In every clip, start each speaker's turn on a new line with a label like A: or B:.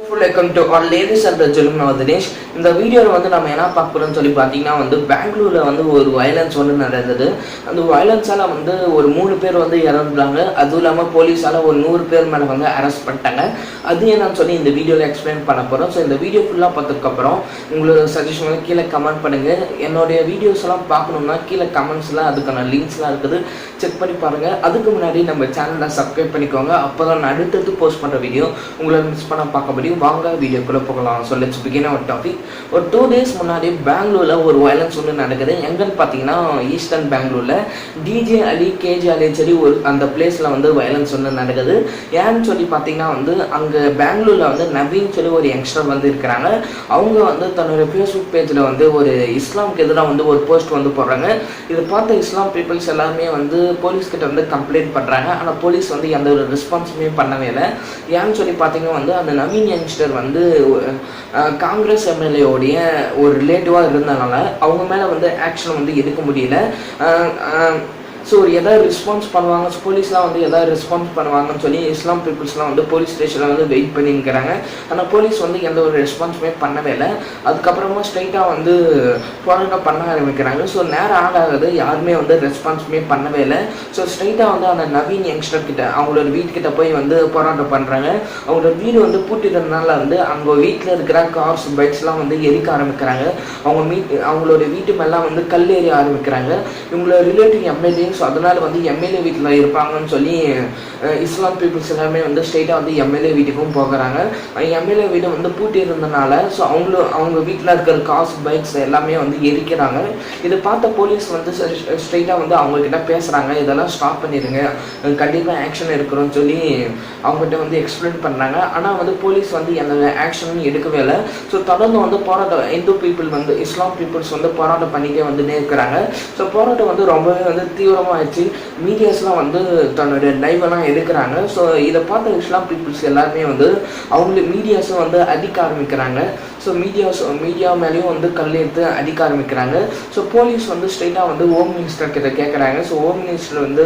A: Welcome to all ladies and gentlemen. DINESH. இந்த வீடியோல வந்து நம்ம என்ன பார்க்க போறோம்னு சொல்லி பாத்தீங்கன்னா வந்து பெங்களூர்ல வந்து ஒரு வயலன்ஸ் வந்து நடந்தது. அந்த வயலன்ஸால வந்து ஒரு 3 பேர் வந்து இறந்துட்டாங்க. அதுவும் இல்லாம போலீஸால ஒரு 100 பேர் மேல வந்து அரெஸ்ட் பண்ணிட்டாங்க. அது என்னன்னு சொல்லி இந்த வீடியோல எக்ஸ்பிளைன் பண்ண போறோம். சோ இந்த வீடியோ ஃபுல்லா பார்த்ததுக்கு அப்புறம் உங்களோட சஜஷன் கீழ கமெண்ட் பண்ணுங்க. என்னோட வீடியோஸ் எல்லாம் பார்க்கணும்னா கீழ கமெண்ட்ஸ்ல அதுக்கான லிங்க்ஸ்லாம் இருக்குது. செக் பண்ணி பாருங்க. அதுக்கு முன்னாடி நம்ம சேனலை சப்ஸ்கிரைப் பண்ணிக்கோங்க. அப்பதான் நான் அடுத்தடுத்து போஸ்ட் பண்ற வீடியோ உங்களை மிஸ் பண்ண பார்க்க முடியும். வாங்க வீடியோக்குள்ள போகலாம். So let's begin our topic. ஒரு 2 days முன்னாடி பெங்களூர்ல ஒரு வயலன்ஸ் ஒன்று நடக்குது. எங்கன்னு பார்த்தீங்கன்னா ஈஸ்டர்ன் பெங்களூர்ல டிஜே அலி கேஜே அலி சொல்லி ஒரு அந்த பிளேஸ்ல வந்து வயலன்ஸ் ஒன்று நடக்குது. ஏன்னு சொல்லி பார்த்தீங்கன்னா வந்து அங்க பெங்களூர்ல வந்து நவீன் சொல்லி ஒரு யங்ஸ்டர் வந்து இருக்கிறாங்க. அவங்க வந்து தன்னோட ஃபேஸ்புக் பேஜ்ல வந்து ஒரு இஸ்லாமுக்கு எதிராக வந்து ஒரு போஸ்ட் வந்து போடுறாங்க. இதை பார்த்த இஸ்லாம் பீப்புள்ஸ் எல்லாருமே வந்து போலீஸ் கிட்ட வந்து கம்ப்ளைண்ட் பண்றாங்க. ஆனால் போலீஸ் வந்து எந்த ஒரு ரெஸ்பான்ஸுமே பண்ணவே இல்லை. ஏன்னு சொல்லி பார்த்தீங்கன்னா வந்து அந்த நவீன் யங்ஸ்டர் வந்து காங்கிரஸ் எம்எல்ஏவுடைய ஒரு ரிலேட்டிவாக இருந்தனால அவங்க மேலே வந்து ஆக்ஷன் வந்து எடுக்க முடியல. ஸோ எதாவது ரெஸ்பான்ஸ் பண்ணுவாங்க, போலீஸ்லாம் வந்து எதாவது ரெஸ்பான்ஸ் பண்ணுவாங்கன்னு சொல்லி இஸ்லாம் பீப்புள்ஸ்லாம் வந்து போலீஸ் ஸ்டேஷனில் வந்து வெயிட் பண்ணிக்கிறாங்க. ஆனால் போலீஸ் வந்து எந்த ஒரு ரெஸ்பான்ஸுமே பண்ணவே இல்லை. அதுக்கப்புறமா ஸ்ட்ரைட்டாக வந்து போராட்டம் பண்ண ஆரம்பிக்கிறாங்க. ஸோ நேரம் ஆகாது, யாருமே வந்து ரெஸ்பான்ஸுமே பண்ணவே இல்லை. ஸோ ஸ்ட்ரைட்டாக வந்து அந்த நவீன் யங்ஸ்டர் கிட்ட அவங்களோட வீட்டுக்கிட்ட போய் வந்து போராட்டம் பண்ணுறாங்க. அவங்களோட வீடு வந்து பூட்டிட்டதுனால வந்து அவங்க வீட்டில் இருக்கிற கார்ஸ் பைக்ஸ்லாம் வந்து எரிக்க ஆரம்பிக்கிறாங்க. அவங்களோட வீட்டு மேலாம் வந்து கல் எறிய ஆரம்பிக்கிறாங்க. இவங்களோட ரிலேட்டிவ் எம்எல்ஏ. ஸோ அதனால வந்து எம்எல்ஏ வீட்டில் இருப்பாங்கன்னு சொல்லி இஸ்லாம் பீப்புள்ஸ் எல்லாமே வந்து ஸ்ட்ரெயிட்டாக வந்து எம்எல்ஏ வீட்டுக்கும் போகிறாங்க. எம்எல்ஏ வீடு வந்து பூட்டி இருந்தனால ஸோ அவங்க வீட்டில் இருக்கிற காஸ் பைக்ஸ் எல்லாமே வந்து எரிக்கிறாங்க. இதை பார்த்த போலீஸ் வந்து ஸ்ட்ரெயிட்டாக வந்து அவங்கக்கிட்ட பேசுகிறாங்க, இதெல்லாம் ஸ்டாப் பண்ணிடுங்க, கண்டிப்பாக ஆக்ஷன் எடுக்கிறோன்னு சொல்லி அவங்ககிட்ட வந்து எக்ஸ்பிளைன் பண்ணுறாங்க. ஆனால் வந்து போலீஸ் வந்து எந்த ஆக்ஷனும் எடுக்கவே இல்லை. ஸோ தொடர்ந்து வந்து போராட்டம் இந்து பீப்புள் வந்து இஸ்லாம் பீப்புள்ஸ் வந்து போராட்டம் பண்ணிகிட்டே வந்துட்டே இருக்கிறாங்க. ஸோ போராட்டம் வந்து ரொம்பவே வந்து தீவிரமாக ஆயிடுச்சு. மீடியாஸ்லாம் வந்து தன்னுடைய லைவெல்லாம் எடுக்கிறாங்க. ஸோ இதை பார்த்த இஸ்லாம் பீப்புள்ஸ் எல்லாருமே வந்து அவங்களுக்கு மீடியாஸும் வந்து அடிக்க ஆரம்பிக்கிறாங்க. ஸோ மீடியா மேலேயும் வந்து கல் எடுத்து அடிக்க ஆரம்பிக்கிறாங்க. ஸோ போலீஸ் வந்து ஸ்ட்ரெயிட்டாக வந்து ஹோம் மினிஸ்டர் கிட்ட கேட்குறாங்க. ஸோ ஹோம் மினிஸ்டர் வந்து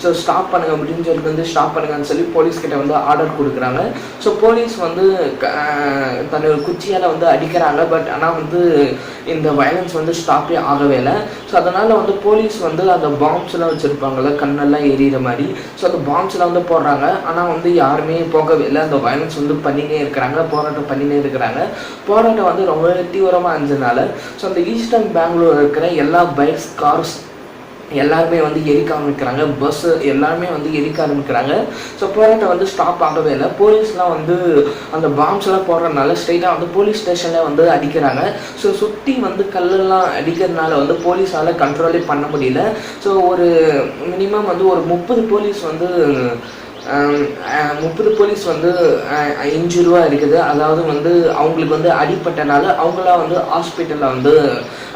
A: ஸோ ஸ்டாப் பண்ணுங்க அப்படின்னு சொல்லி வந்து ஸ்டாப் பண்ணுங்கன்னு சொல்லி போலீஸ் கிட்ட வந்து ஆர்டர் கொடுக்குறாங்க. ஸோ போலீஸ் வந்து தன்னோட குச்சியால் வந்து அடிக்கிறாங்க. பட் ஆனால் வந்து இந்த வயலன்ஸ் வந்து ஸ்டாப்பே ஆகவே இல்லை. ஸோ அதனால் வந்து போலீஸ் வந்து அந்த பாம்ஸ்லாம் வச்சுருப்பாங்கள்ல, கண்ணெல்லாம் எரியிற மாதிரி. ஸோ அந்த பாம்ஸ்லாம் வந்து போடுறாங்க. ஆனால் வந்து யாருமே போகவே இல்லை. அந்த வயலன்ஸ் வந்து பண்ணினே இருக்கிறாங்க, போராட்டம் பண்ணினே இருக்கிறாங்க. போராட்டம் வந்து ரொம்ப தீவிரமாக இருந்ததுனால ஸோ அந்த ஈஸ்டர்ன் பெங்களூர் இருக்கிற எல்லா பைக்ஸ் கார்ஸ் எல்லாருமே வந்து எரிக்க ஆரம்பிக்கிறாங்க. பஸ்ஸு எல்லாருமே வந்து எரிக்க ஆரம்பிக்கிறாங்க. ஸோ போராட்டம் வந்து ஸ்டாப் ஆகவே இல்லை. போலீஸ்லாம் வந்து அந்த பாம்ஸ்லாம் போடுறதுனால ஸ்ட்ரெயிட்டாக வந்து போலீஸ் ஸ்டேஷனில் வந்து அடிக்கிறாங்க. ஸோ சுற்றி வந்து கல்லெல்லாம் அடிக்கிறதுனால வந்து போலீஸால் கண்ட்ரோலே பண்ண முடியல. ஸோ ஒரு மினிமம் வந்து ஒரு 30 போலீஸ் வந்து இன்ஜுரியாக இருக்குது. அதாவது வந்து அவங்களுக்கு வந்து அடிப்பட்டனால அவங்களாம் வந்து ஹாஸ்பிட்டலில் வந்து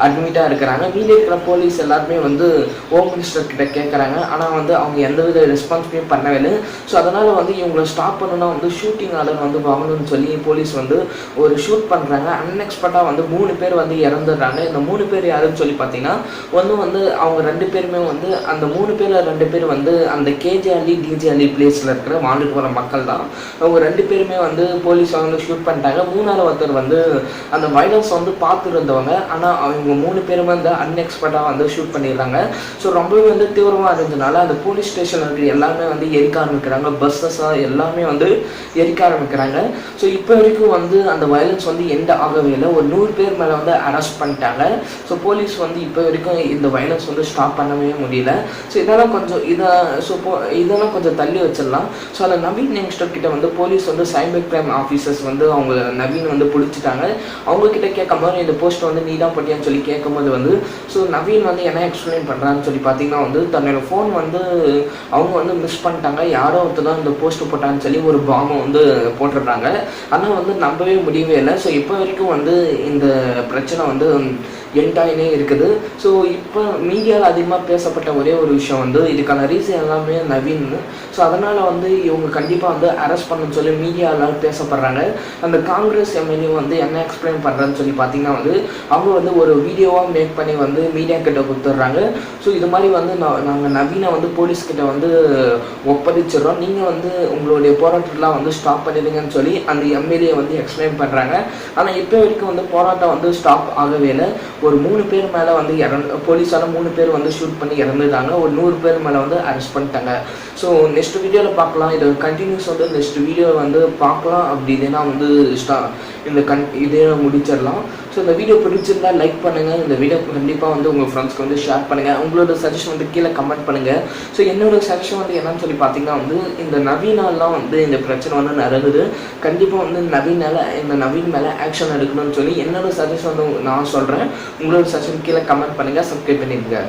A: அட்மிட்டாக இருக்கிறாங்க. மீதி இருக்கிற போலீஸ் எல்லாருமே வந்து ஹோம் மினிஸ்டர் கிட்ட கேட்குறாங்க. ஆனால் வந்து அவங்க எந்தவித ரெஸ்பான்ஸுமே பண்ணவே இல்லை. ஸோ அதனால் வந்து இவங்களை ஸ்டாப் பண்ணணும்னா வந்து ஷூட்டிங் ஆர்டர் வந்து வாங்கணும்னு சொல்லி போலீஸ் வந்து ஒரு ஷூட் பண்ணுறாங்க. அன்எக்ஸ்பெக்டாக வந்து 3 பேர் வந்து இறந்துடுறாங்க. இந்த 3 பேர் யாருன்னு சொல்லி பார்த்தீங்கன்னா ஒன்று வந்து அவங்க 2 பேருமே வந்து அந்த 3 பேரில் 2 பேர் வந்து அந்த கேஜே அலி டிஜே அலி பிளேஸ் இருக்கிற வாழ்ந்துட்டு வர மக்கள் தான். அவங்க 2 பேருமே வந்து போலீஸ் வந்து ஷூட் பண்ணிட்டாங்க. 3ஆவது ஒருத்தர் வந்து அந்த வயலன்ஸ் வந்து பார்த்து இருந்தவங்க. ஆனால் அவங்க 3 பேருமே வந்து அன்எக்ஸ்பெக்டாக வந்து ஷூட் பண்ணிடுறாங்க. ஸோ ரொம்பவே வந்து தீவிரமாக இருந்ததுனால அந்த போலீஸ் ஸ்டேஷன் இருக்கிற எல்லாமே வந்து எரிக்க ஆரம்பிக்கிறாங்க. பஸ்ஸஸாக எல்லாமே வந்து எரிக்க ஆரம்பிக்கிறாங்க. ஸோ இப்போ வரைக்கும் வந்து அந்த வயலன்ஸ் வந்து எண்ட் ஆகவே இல்லை. ஒரு 100 பேர் மேலே வந்து அரெஸ்ட் பண்ணிட்டாங்க. ஸோ போலீஸ் வந்து இப்போ வரைக்கும் இந்த வயலன்ஸ் வந்து ஸ்டாப் பண்ணவே முடியல. ஸோ இதெல்லாம் கொஞ்சம் தள்ளி வச்சிடலாம். ஸோ அந்த நவீன் யங்ஸ்டர் கிட்ட வந்து போலீஸ் வந்து சைபர் கிரைம் ஆஃபீஸர்ஸ் வந்து அவங்க நவீன் வந்து பிடிச்சிட்டாங்க. அவங்க கிட்ட கேட்கும்போது இந்த போஸ்ட் வந்து நீ தான் போட்டியான்னு சொல்லி கேட்கும்போது வந்து ஸோ நவீன் வந்து என்ன எக்ஸ்பிளைன் பண்ணுறான்னு சொல்லி பார்த்தீங்கன்னா வந்து தன்னோட ஃபோன் வந்து அவங்க வந்து மிஸ் பண்ணிட்டாங்க. யாரோ ஒருத்தர் தான் இந்த போஸ்ட் போட்டான்னு சொல்லி ஒரு பாம்பை வந்து போட்டுடுறாங்க. ஆனால் வந்து நம்பவே முடியவே இல்லை. ஸோ இப்போ வரைக்கும் வந்து இந்த பிரச்சனை வந்து என்டாயினே இருக்குது. ஸோ இப்போ மீடியாவில் அதிகமாக பேசப்பட்ட ஒரே ஒரு விஷயம் வந்து இதுக்கான ரீசன் எல்லாமே நவீன். ஸோ அதனால் வந்து இவங்க கண்டிப்பாக வந்து அரெஸ்ட் பண்ணணும்னு சொல்லி மீடியாவில் பேசப்படுறாங்க. அந்த காங்கிரஸ் எம்எல்ஏ வந்து என்ன எக்ஸ்பிளைன் பண்ணுறேன்னு சொல்லி பார்த்தீங்கன்னா வந்து அவங்க வந்து ஒரு வீடியோவாக மேக் பண்ணி வந்து மீடியா கிட்ட கொடுத்துட்றாங்க. ஸோ இது மாதிரி வந்து நாங்கள் நவீனை வந்து போலீஸ்கிட்ட வந்து ஒப்படைச்சிடுறோம், நீங்கள் வந்து உங்களுடைய போராட்டத்தெலாம் வந்து ஸ்டாப் பண்ணிடுங்கன்னு சொல்லி அந்த எம்எல்ஏ வந்து எக்ஸ்பிளைன் பண்ணுறாங்க. ஆனால் இப்போ வரைக்கும் வந்து போராட்டம் வந்து ஸ்டாப் ஆகவே இல்லை. ஒரு 3 பேர் மேலே வந்து போலீஸால் 3 பேர் வந்து ஷூட் பண்ணி இறந்துட்டாங்க. ஒரு 100 பேர் மேலே வந்து அரெஸ்ட் பண்ணிட்டாங்க. ஸோ நெக்ஸ்ட் வீடியோவில் பார்க்கலாம். இது கண்டினியூஸ் வந்து நெக்ஸ்ட் வீடியோ வந்து பார்க்கலாம். அப்படி இல்லைன்னா வந்து இதே முடிச்சிடலாம். ஸோ இந்த வீடியோ பிடிச்சிருந்தா லைக் பண்ணுங்கள். இந்த வீடியோ கண்டிப்பாக வந்து உங்கள் ஃப்ரெண்ட்ஸ்க்கு வந்து ஷேர் பண்ணுங்கள். உங்களோட சஜஷன் வந்து கீழே கமெண்ட் பண்ணுங்கள். ஸோ என்னோட சஜஷன் வந்து என்னன்னு சொல்லி பார்த்தீங்கன்னா வந்து இந்த நவீனாலாம் வந்து இந்த பிரச்சனை வந்து நடக்குது. கண்டிப்பாக வந்து இந்த நவீன் மேலே ஆக்ஷன் எடுக்கணும்னு சொல்லி என்னோட சஜஷன் வந்து நான் சொல்கிறேன். உங்களோட சஜஷன் கீழே கமெண்ட் பண்ணுங்கள். சப்ஸ்கிரைப் பண்ணிடுங்க.